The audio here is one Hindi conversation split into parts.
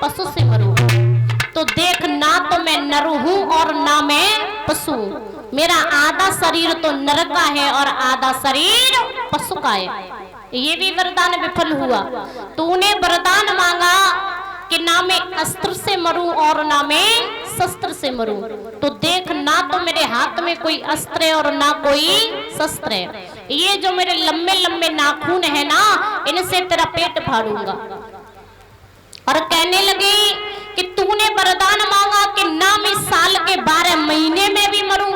पशु से मरूं। तो देख ना तो मैं नर हूं और ना मैं पशु। मेरा आधा शरीर तो नर का है और आधा शरीर पशु का है। ये भी वरदान विफल हुआ। तूने वरदान मांगा कि ना मैं अस्त्र से मरूं और ना मैं शस्त्र से मरूं। तो देख ना तो मेरे हाथ में कोई अस्त्र है और ना कोई शस्त्र है। ये जो मेरे लंबे लंबे नाखून है ना, इनसे तेरा पेट फाड़ूंगा। और कहने लगे कि तूने वरदान मांगा कि ना मैं साल के 12 महीने में भी मरूं।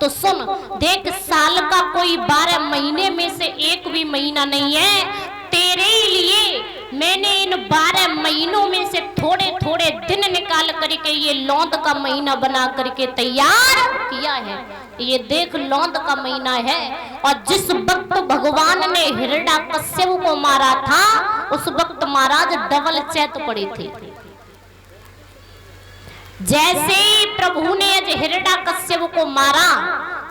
तो सुन, देख साल का कोई 12 महीने में से एक भी महीना नहीं है। तेरे लिए मैंने इन 12 महीनों में से थोड़े थोड़े दिन निकाल करके ये लौंद का महीना बना करके तैयार किया है। ये देख लौंद का महीना है। और जिस वक्त भगवान ने हिरण्यकश्यप को मारा था, उस वक्त महाराज डबल चैत पड़ी थी। जैसे प्रभु ने आज हिरण्यकश्यप को मारा,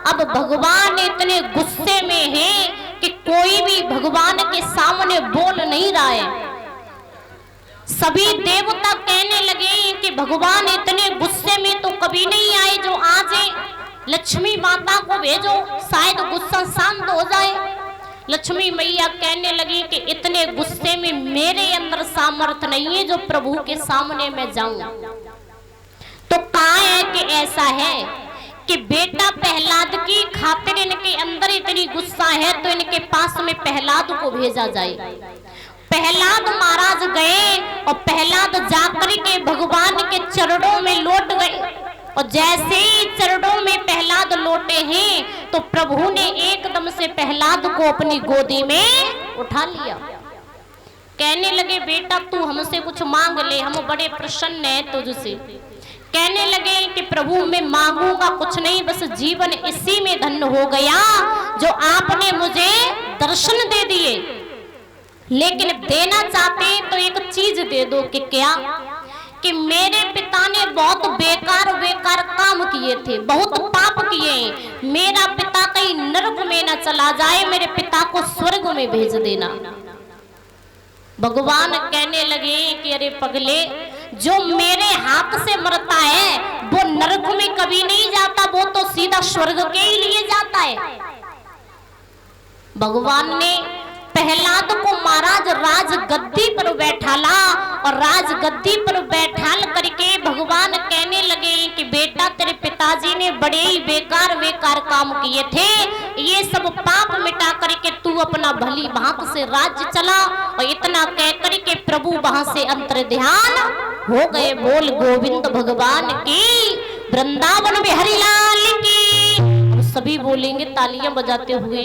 अब भगवान इतने गुस्से में हैं कि कोई भी भगवान के सामने बोल नहीं रहा है। सभी देवता कहने लगे कि भगवान इतने गुस्से में तो कभी नहीं आए जो आज लक्ष्मी माता को भेजो, शायद गुस्सा शांत हो जाए। लक्ष्मी मैया कहने लगी कि इतने गुस्से में मेरे अंदर सामर्थ्य नहीं है जो प्रभु के सामने मैं जाऊं। तो कहा है कि ऐसा है कि बेटा प्रहलाद की खातिर इनके अंदर इतनी गुस्सा है तो इनके पास में प्रहलाद को भेजा जाए। प्रहलाद महाराज गए और प्रहलाद जाकर के भगवान के चरणों में लौट गए। और जैसे ही चरणों में प्रहलाद लौटे हैं तो प्रभु ने एकदम से प्रहलाद को अपनी गोदी में उठा लिया। कहने लगे बेटा तू हमसे कुछ मांग ले, हम बड़े प्रसन्न हैं तुझसे। कहने लगे कि प्रभु मैं मांगूंगा कुछ नहीं, बस जीवन इसी में धन्य हो गया जो आपने मुझे दर्शन दे दिए। लेकिन देना चाहते तो एक चीज दे दो। कि क्या? कि मेरे पिता ने बहुत बेकार बेकार काम किए थे, बहुत पाप किए। मेरा पिता कहीं नरक में न चला जाए, मेरे पिता को स्वर्ग में भेज देना। भगवान कहने लगे कि अरे पगले, जो मेरे हाथ से मरता है वो नरक में कभी नहीं जाता, वो तो सीधा स्वर्ग के ही लिए जाता है। भगवान ने प्रहलाद को महाराज राज गद्दी पर बैठाला और राज गद्दी पर बैठाल करके भगवान कहने लगे कि बेटा तेरे पिताजी ने बड़े ही बेकार बेकार काम किए थे, ये सब पाप मिटा करके तू अपना भली भांत से राज्य चला। और इतना कह करके प्रभु वहां से अंतर ध्यान हो गए। बोल गोविंद भगवान की, वृंदावन बिहारी लाल की। सभी बोलेंगे तालियां बजाते हुए।